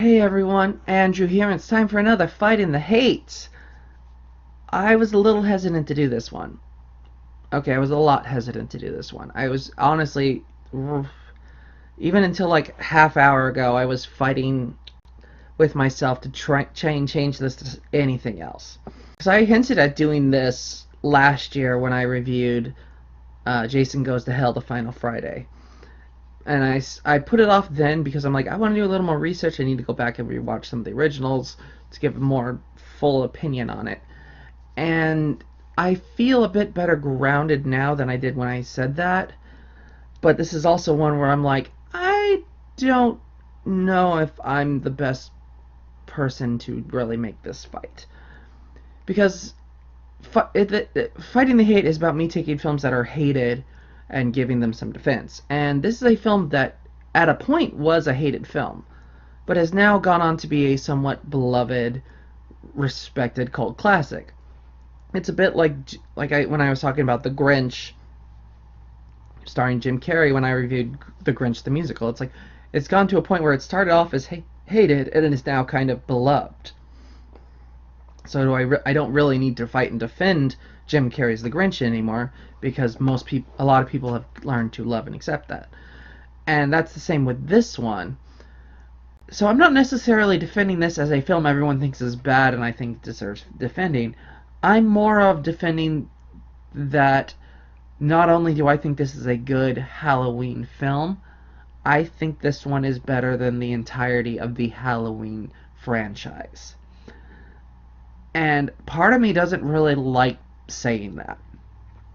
Hey everyone, Andrew here, and it's time for another Fight in the Hate. I was a little hesitant to do this one. Okay, I was a lot hesitant to do this one. I was honestly, even until like half hour ago, I was fighting with myself to try change this to anything else. Because I hinted at doing this last year when I reviewed Jason Goes to Hell: The Final Friday. And I put it off then because I'm like, I want to do a little more research. I need to go back and rewatch some of the originals to give a more full opinion on it. And I feel a bit better grounded now than I did when I said that. But this is also one where I'm like, I don't know if I'm the best person to really make this fight. Because fighting the hate is about me taking films that are hated and giving them some defense. And this is a film that, at a point, was a hated film, but has now gone on to be a somewhat beloved, respected cult classic. It's a bit like when I was talking about The Grinch, starring Jim Carrey, when I reviewed The Grinch the musical. It's gone to a point where it started off as hated and it is now kind of beloved. So I don't really need to fight and defend Jim Carrey's The Grinch anymore because a lot of people have learned to love and accept that. And that's the same with this one. So I'm not necessarily defending this as a film everyone thinks is bad and I think deserves defending. I'm more of defending that not only do I think this is a good Halloween film, I think this one is better than the entirety of the Halloween franchise. And part of me doesn't really like saying that.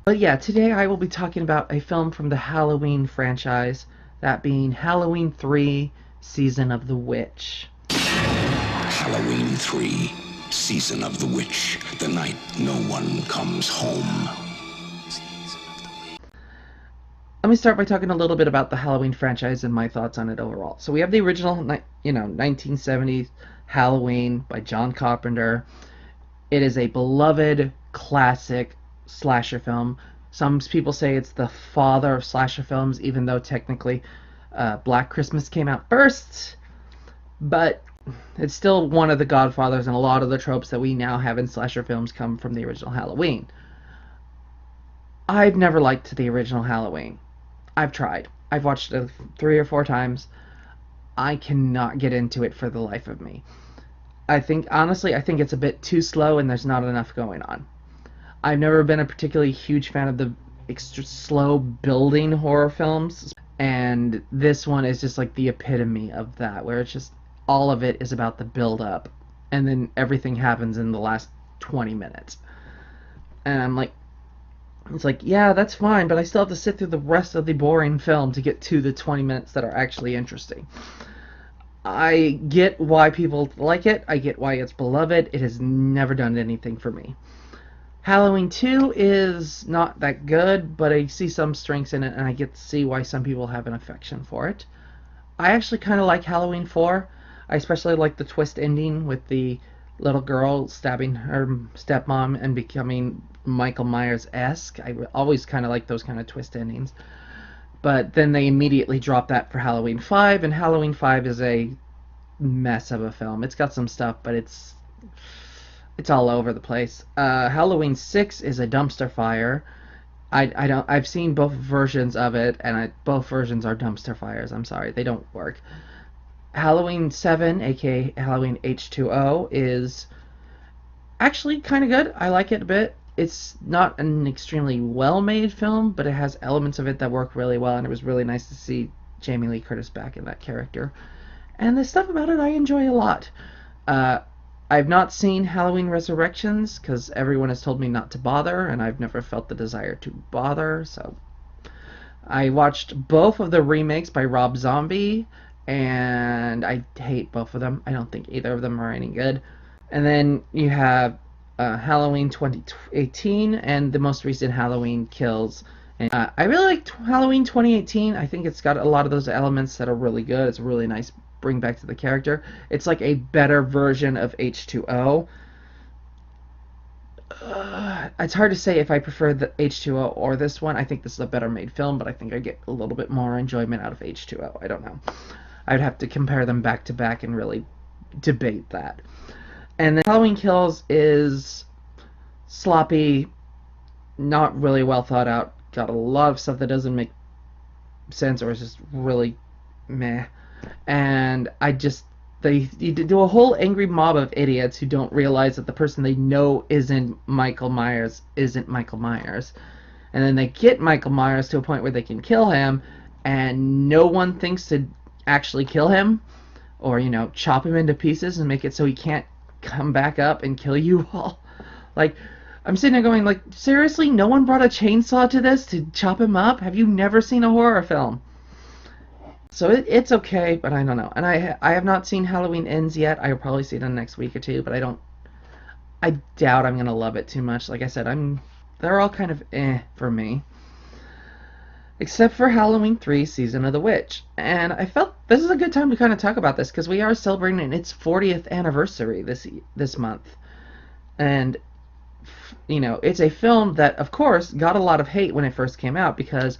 But yeah, today I will be talking about a film from the Halloween franchise, that being Halloween 3, Season of the Witch. Halloween 3, Season of the Witch, the night no one comes home. Let me start by talking a little bit about the Halloween franchise and my thoughts on it overall. So we have the original, 1970s Halloween by John Carpenter. It is a beloved classic slasher film. Some people say it's the father of slasher films, even though technically Black Christmas came out first. But it's still one of the godfathers, and a lot of the tropes that we now have in slasher films come from the original Halloween. I've never liked the original Halloween. I've tried. I've watched it 3 or 4 times. I cannot get into it for the life of me. Honestly, I think it's a bit too slow and there's not enough going on. I've never been a particularly huge fan of the extra slow building horror films, and this one is just like the epitome of that, where it's just all of it is about the build up, and then everything happens in the last 20 minutes. And I'm like, it's like, yeah, that's fine, but I still have to sit through the rest of the boring film to get to the 20 minutes that are actually interesting. I get why people like it. I get why it's beloved. It has never done anything for me. Halloween 2 is not that good, but I see some strengths in it, and I get to see why some people have an affection for it. I actually kind of like Halloween 4. I especially like the twist ending with the little girl stabbing her stepmom and becoming Michael Myers-esque. I always kind of like those kind of twist endings. But then they immediately dropped that for Halloween 5, and Halloween 5 is a mess of a film. It's got some stuff, but it's all over the place. Halloween 6 is a dumpster fire. I've seen both versions of it, and both versions are dumpster fires. I'm sorry, they don't work. Halloween 7, aka Halloween H2O, is actually kind of good. I like it a bit. It's not an extremely well-made film, but it has elements of it that work really well, and it was really nice to see Jamie Lee Curtis back in that character. And the stuff about it I enjoy a lot. I've not seen Halloween Resurrections because everyone has told me not to bother, and I've never felt the desire to bother, so I watched both of the remakes by Rob Zombie, and I hate both of them. I don't think either of them are any good. And then you have Halloween 2018 and the most recent Halloween Kills. And I really like Halloween 2018. I think it's got a lot of those elements that are really good. It's a really nice bring back to the character. It's like a better version of H2O. It's hard to say if I prefer the H2O or this one. I think this is a better made film, but I think I get a little bit more enjoyment out of H2O. I don't know. I'd have to compare them back to back and really debate that. And then Halloween Kills is sloppy, not really well thought out, got a lot of stuff that doesn't make sense or is just really meh. And they do a whole angry mob of idiots who don't realize that the person they know isn't Michael Myers. And then they get Michael Myers to a point where they can kill him, and no one thinks to actually kill him or, chop him into pieces and make it so he can't come back up and kill you all. Like, I'm sitting there going, like, seriously? No one brought a chainsaw to this to chop him up? Have you never seen a horror film? So it's okay, but I don't know. And I have not seen Halloween Ends yet. I'll probably see it in the next week or two, but I doubt I'm going to love it too much. Like I said, they're all kind of for me. Except for Halloween 3 Season of the Witch. And I felt this is a good time to kind of talk about this because we are celebrating its 40th anniversary this month. And it's a film that, of course, got a lot of hate when it first came out because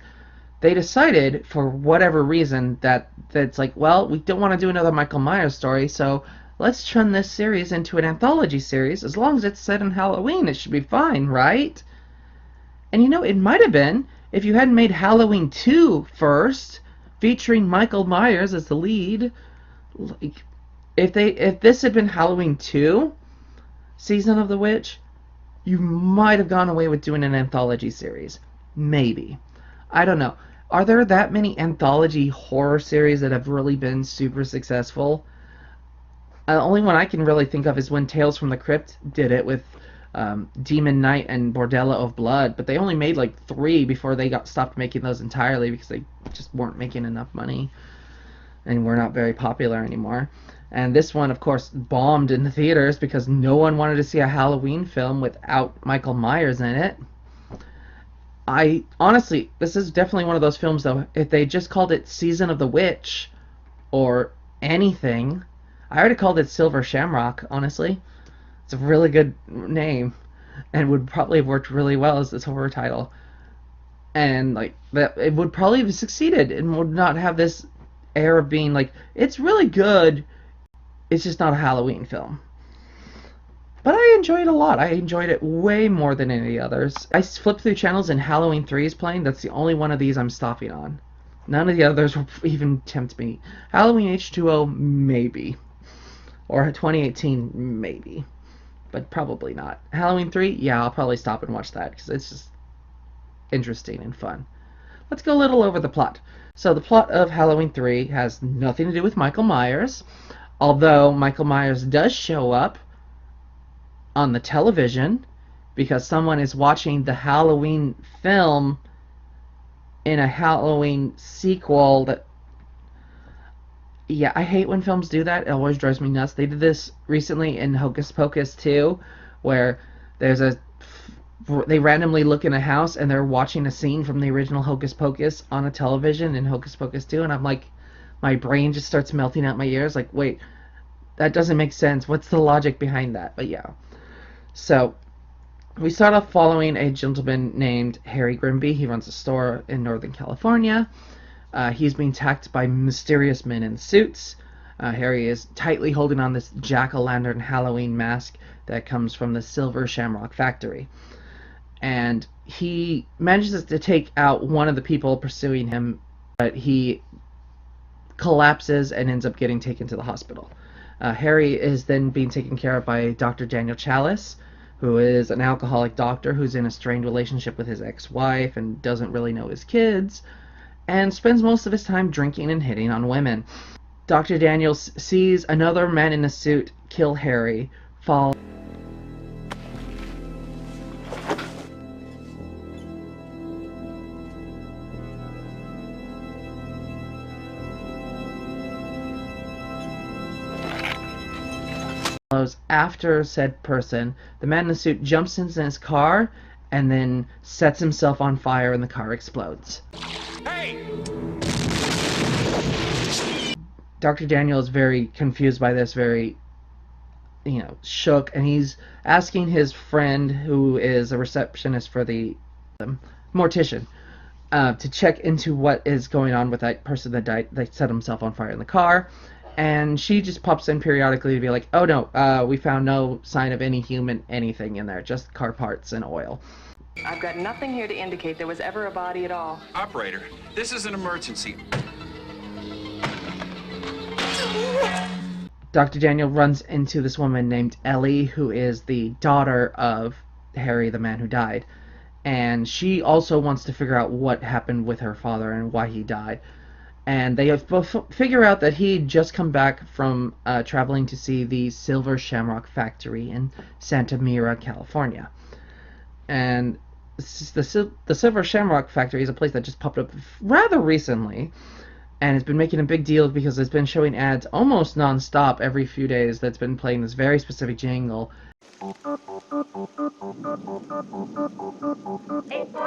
they decided, for whatever reason, that it's like, well, we don't want to do another Michael Myers story, so let's turn this series into an anthology series. As long as it's set in Halloween, it should be fine, right? And it might have been if you hadn't made Halloween 2 first, featuring Michael Myers as the lead. Like, if this had been Halloween 2, Season of the Witch, you might have gone away with doing an anthology series. Maybe. I don't know. Are there that many anthology horror series that have really been super successful? The only one I can really think of is when Tales from the Crypt did it with Demon Knight and Bordello of Blood, but they only made like 3 before they stopped making those entirely because they just weren't making enough money and were not very popular anymore. And this one, of course, bombed in the theaters because no one wanted to see a Halloween film without Michael Myers in it. Honestly, this is definitely one of those films, though, if they just called it Season of the Witch or anything. I already called it Silver Shamrock, honestly. It's a really good name and would probably have worked really well as this horror title. And, like, that it would probably have succeeded and would not have this air of being like, it's really good, it's just not a Halloween film. But I enjoyed it a lot. I enjoyed it way more than any others. I flipped through channels and Halloween 3 is playing. That's the only one of these I'm stopping on. None of the others will even tempt me. Halloween H2O, maybe. Or 2018, maybe. But probably not. Halloween 3, yeah, I'll probably stop and watch that because it's just interesting and fun. Let's go a little over the plot. So the plot of Halloween 3 has nothing to do with Michael Myers. Although Michael Myers does show up on the television because someone is watching the Halloween film in a Halloween sequel that... Yeah, I hate when films do that. It always drives me nuts. They did this recently in Hocus Pocus 2, where they randomly look in a house and they're watching a scene from the original Hocus Pocus on a television in Hocus Pocus 2, and I'm like, my brain just starts melting out my ears. Like, wait, that doesn't make sense. What's the logic behind that? But yeah. So, we start off following a gentleman named Harry Grimby. He runs a store in Northern California. He's being attacked by mysterious men in suits. Harry is tightly holding on this jack-o'-lantern Halloween mask that comes from the Silver Shamrock factory. And he manages to take out one of the people pursuing him, but he collapses and ends up getting taken to the hospital. Harry is then being taken care of by Dr. Daniel Chalice, who is an alcoholic doctor who's in a strained relationship with his ex-wife and doesn't really know his kids, and spends most of his time drinking and hitting on women. Dr. Daniels sees another man in a suit kill Harry, fall... After said person, the man in the suit jumps into his car and then sets himself on fire and the car explodes. Hey! Dr. Daniel is very confused by this, very, shook, and he's asking his friend, who is a receptionist for the mortician, to check into what is going on with that person that died, that set himself on fire in the car. And she just pops in periodically to be like, oh no, we found no sign of any human anything in there, just car parts and oil. I've got nothing here to indicate there was ever a body at all. Operator, this is an emergency. Dr. Daniel runs into this woman named Ellie, who is the daughter of Harry, the man who died. And she also wants to figure out what happened with her father and why he died. And they both figure out that he'd just come back from traveling to see the Silver Shamrock Factory in Santa Mira, California. And the Silver Shamrock Factory is a place that just popped up rather recently, and it's been making a big deal because it's been showing ads almost non-stop every few days that's been playing this very specific jingle. 8 more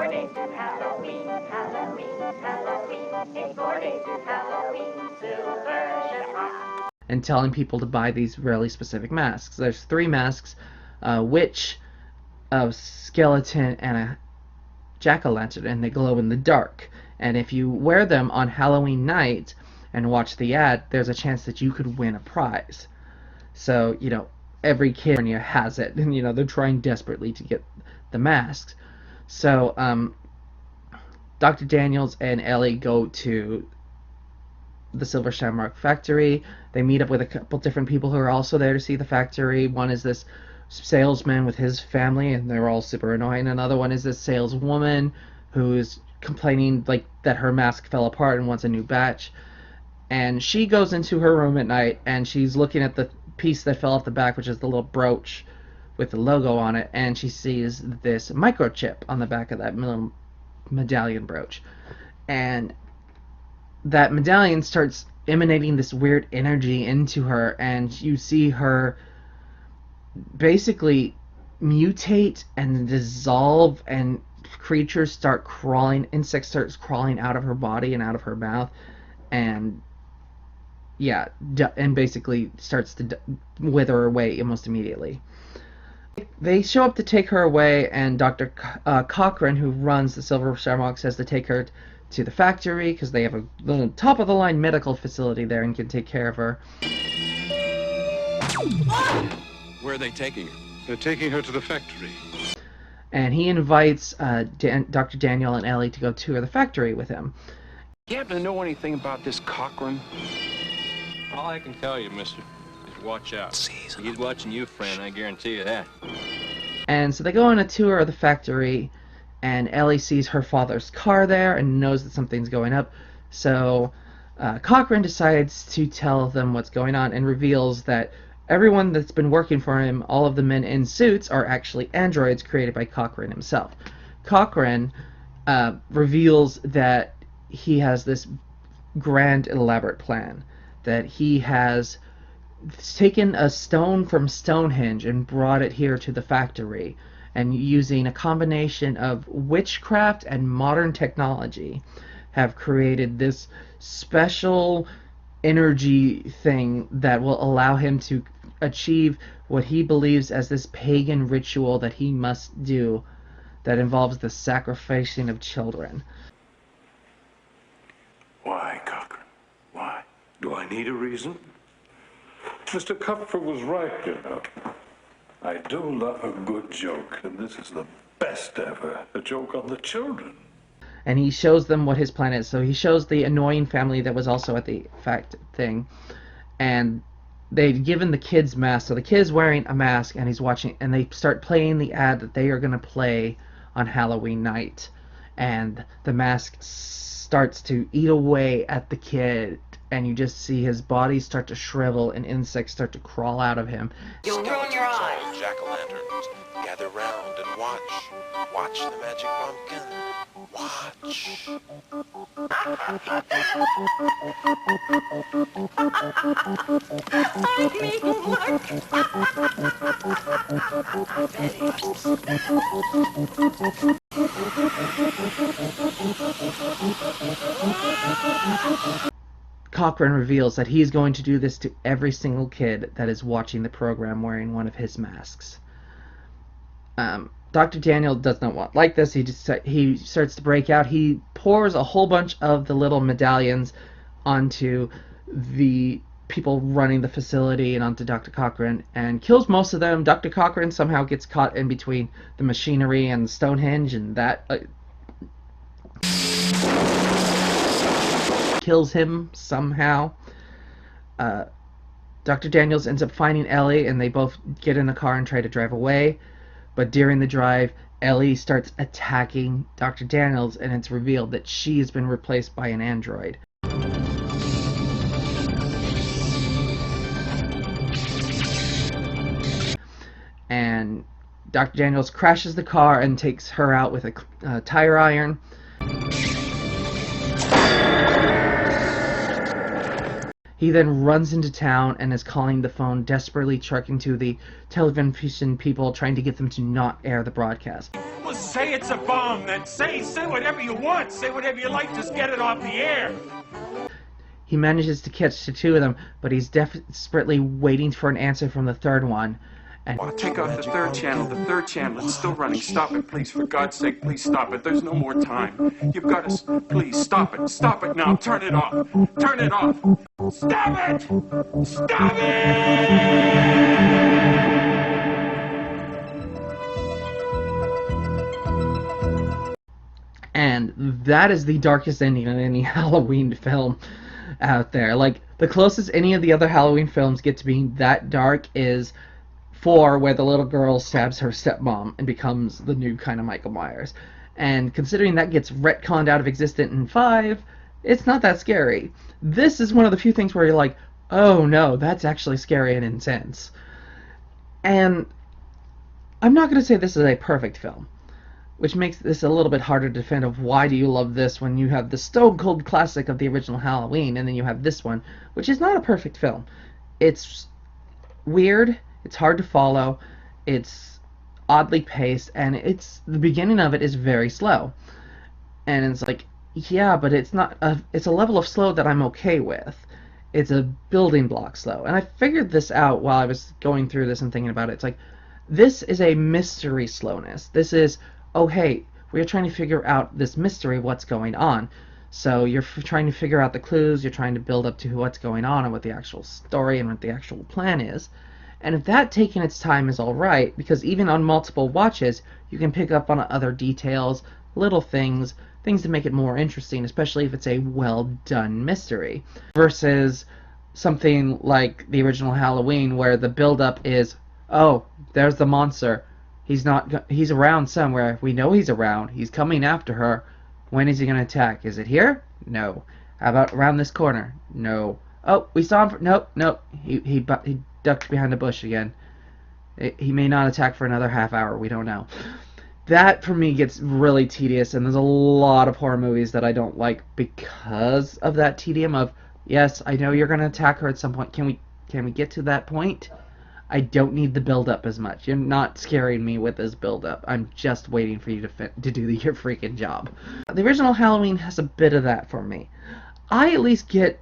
days to Halloween, Halloween, Halloween. 8 more days to Halloween, Silver Shamrock. And telling people to buy these really specific masks. There's 3 masks, a witch, a skeleton, and a jack-o'-lantern, and they glow in the dark. And if you wear them on Halloween night and watch the ad, there's a chance that you could win a prize. So, every kid has it, and they're trying desperately to get the masks. So Dr. Daniels and Ellie go to the Silver Shamrock Factory. They meet up with a couple different people who are also there to see the factory. One is this salesman with his family, and they're all super annoying. Another one is this saleswoman who is complaining that her mask fell apart and wants a new batch. And she goes into her room at night, and she's looking at the piece that fell off the back, which is the little brooch with the logo on it, and she sees this microchip on the back of that medallion brooch. And that medallion starts emanating this weird energy into her, and you see her basically mutate and dissolve, and insects start crawling out of her body and out of her mouth, and basically starts to wither away almost immediately. They show up to take her away, and Dr. Cochran, who runs the Silver Shamrock, says to take her to the factory because they have a top-of-the-line medical facility there and can take care of her. Where are they taking her? They're taking her to the factory. And he invites Dr. Daniel and Ellie to go tour the factory with him. You happen to know anything about this Cochran? All I can tell you, mister, is watch out. He's watching you, friend, I guarantee you that. And so they go on a tour of the factory, and Ellie sees her father's car there and knows that something's going up. So Cochran decides to tell them what's going on and reveals that everyone that's been working for him, all of the men in suits, are actually androids created by Cochran himself. Cochran reveals that he has this grand, elaborate plan, that he has taken a stone from Stonehenge and brought it here to the factory, and using a combination of witchcraft and modern technology have created this special energy thing that will allow him to achieve what he believes as this pagan ritual that he must do that involves the sacrificing of children. Why, Cochran? Why? Do I need a reason? Mr. Kupfer was right, I do love a good joke, and this is the best ever. A joke on the children. And he shows them what his plan is. So he shows the annoying family that was also at the thing, and they've given the kids masks. So the kid's wearing a mask, and he's watching, and they start playing the ad that they are going to play on Halloween night, and the mask starts to eat away at the kid, and you just see his body start to shrivel and insects start to crawl out of him. You'll ruin your eyes. Jack-o'-lanterns, gather round and watch. Watch the magic pumpkin. Watch. Cochran reveals that he's going to do this to every single kid that is watching the program wearing one of his masks. Dr. Daniel does not like this. He starts to break out. He pours a whole bunch of the little medallions onto the people running the facility and onto Dr. Cochran and kills most of them. Dr. Cochran somehow gets caught in between the machinery and Stonehenge, and that kills him somehow. Dr. Daniels ends up finding Ellie, and they both get in the car and try to drive away. But during the drive, Ellie starts attacking Dr. Daniels, and it's revealed that she has been replaced by an android. And Dr. Daniels crashes the car and takes her out with a tire iron. He then runs into town and is calling the phone, desperately trucking to the television people, trying to get them to not air the broadcast. Well, say it's a bomb, then say whatever you want, say whatever you like, just get it off the air. He manages to catch the two of them, but he's desperately waiting for an answer from the third one. And Take off the third channel. The third channel. It's still running. Stop it, please. For God's sake, please stop it. There's no more time. You've got to... Please, stop it. Stop it now. Turn it off. Turn it off. Stop it! Stop it! And that is the darkest ending of any Halloween film out there. Like, the closest any of the other Halloween films get to being that dark is 4, where the little girl stabs her stepmom and becomes the new kind of Michael Myers. And considering that gets retconned out of existence in 5, it's not that scary. This is one of the few things where you're like, oh no, that's actually scary and intense. And I'm not going to say this is a perfect film, which makes this a little bit harder to defend of why do you love this when you have the stone cold classic of the original Halloween, and then you have this one, which is not a perfect film. It's weird. It's hard to follow, it's oddly paced, and the beginning of it is very slow. And it's like, yeah, but it's a level of slow that I'm okay with. It's a building block slow. And I figured this out while I was going through this and thinking about it. It's like, this is a mystery slowness. This is, oh hey, we're trying to figure out this mystery, what's going on. So you're trying to figure out the clues, you're trying to build up to what's going on and what the actual story and what the actual plan is. And if that taking its time is alright, because even on multiple watches, you can pick up on other details, little things to make it more interesting, especially if it's a well-done mystery. Versus something like the original Halloween, where the build-up is, oh, there's the monster. He's around somewhere. We know he's around. He's coming after her. When is he going to attack? Is it here? No. How about around this corner? No. Oh, we saw him. Nope. He ducked behind a bush again. He may not attack for another half hour. We don't know. That, for me, gets really tedious, and there's a lot of horror movies that I don't like because of that tedium of, yes, I know you're going to attack her at some point. Can we get to that point? I don't need the build-up as much. You're not scaring me with this build-up. I'm just waiting for you to do your freaking job. The original Halloween has a bit of that for me. I at least get,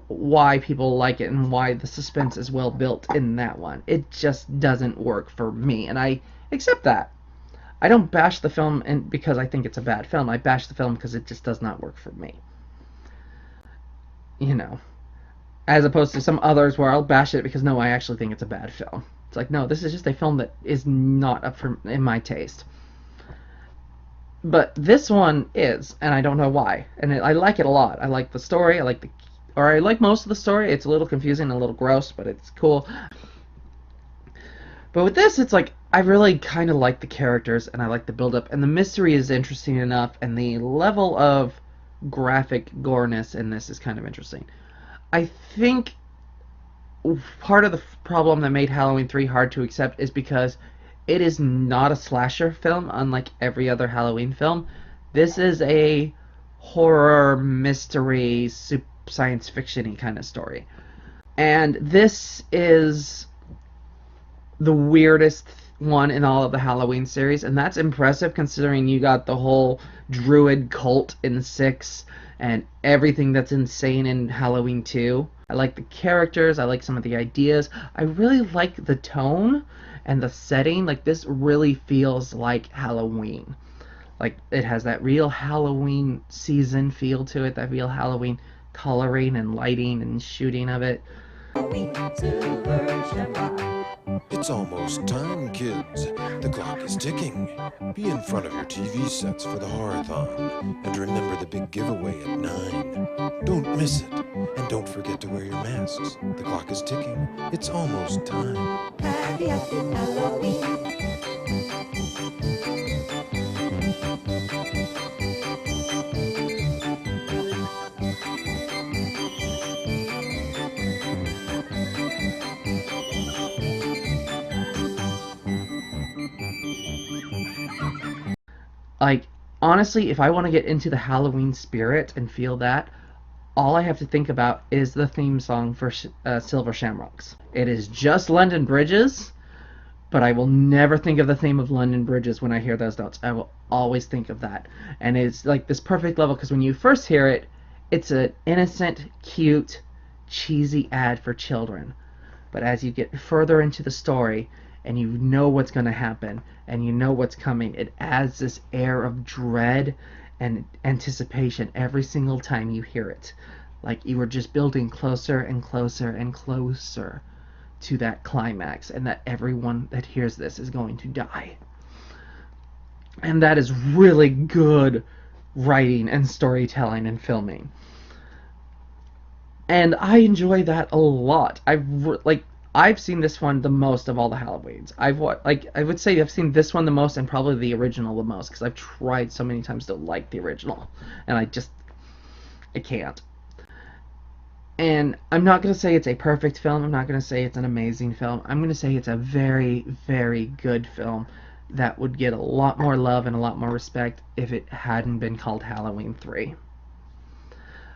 why people like it and why the suspense is well built in that one. It just doesn't work for me, and I accept that. I don't bash the film because I think it's a bad film. I bash the film because it just does not work for me. As opposed to some others where I'll bash it because, no, I actually think it's a bad film. It's like, no, this is just a film that is not up in my taste. But this one is, and I don't know why. And I like it a lot. I like the story. I like most of the story. It's a little confusing and a little gross, but it's cool. But with this, it's like, I really kind of like the characters, and I like the build-up, and the mystery is interesting enough, and the level of graphic goreness in this is kind of interesting. I think part of the problem that made Halloween 3 hard to accept is because it is not a slasher film, unlike every other Halloween film. This is a horror, mystery, science fiction-y kind of story. And this is the weirdest one in all of the Halloween series, and that's impressive considering you got the whole druid cult in 6 and everything that's insane in Halloween 2. I like the characters, I like some of the ideas, I really like the tone and the setting. Like, this really feels like Halloween. Like, it has that real Halloween season feel to it, that real Halloween coloring and lighting and shooting of it. It's almost time, kids. The clock is ticking. Be in front of your TV sets for the Horathon. And remember the big giveaway at 9. Don't miss it. And don't forget to wear your masks. The clock is ticking. It's almost time. Happy, happy Halloween. Like, honestly, if I want to get into the Halloween spirit and feel that, all I have to think about is the theme song for Silver Shamrocks. It is just London Bridges, but I will never think of the theme of London Bridges when I hear those notes. I will always think of that. And it's like this perfect level, because when you first hear it, it's an innocent, cute, cheesy ad for children. But as you get further into the story, and you know what's going to happen, and you know what's coming, it adds this air of dread and anticipation every single time you hear it. Like you were just building closer and closer and closer to that climax, and that everyone that hears this is going to die. And that is really good writing and storytelling and filming. And I enjoy that a lot. I've seen this one the most of all the Halloweens. I would say I've seen this one the most, and probably the original the most, because I've tried so many times to like the original, and I can't. And I'm not going to say it's a perfect film. I'm not going to say it's an amazing film. I'm going to say it's a very, very good film that would get a lot more love and a lot more respect if it hadn't been called Halloween 3.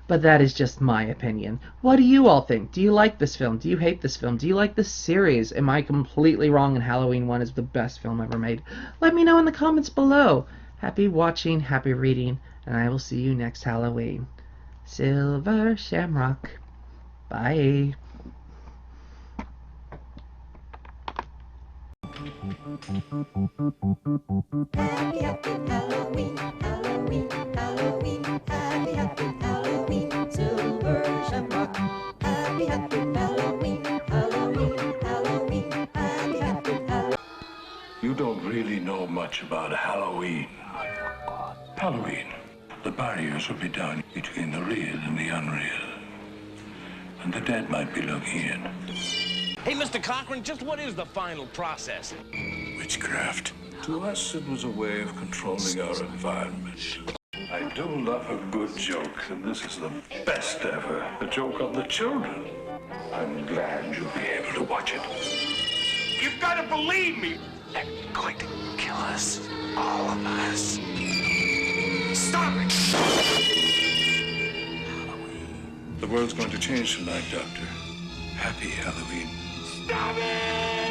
But that is just my opinion. What do you all think? Do you like this film? Do you hate this film? Do you like this series? Am I completely wrong and Halloween 1 is the best film ever made? Let me know in the comments below. Happy watching, happy reading, and I will see you next Halloween. Silver Shamrock. Bye. Happy, happy Halloween, Halloween, Halloween. Happy, happy Halloween, Silver Shamrock. Happy, happy Halloween, Halloween, Halloween. Happy, happy Halloween. You don't really know much about Halloween. Halloween. The barriers will be down between the real and the unreal. And the dead might be looking in. Hey, Mr. Cochran, just what is the final process? Witchcraft. To us, it was a way of controlling our environment. I do love a good joke, and this is the best ever. A joke on the children. I'm glad you'll be able to watch it. You've got to believe me. They're going to kill us. All of us. Stop it. The world's going to change tonight, Doctor. Happy Halloween. Stop it!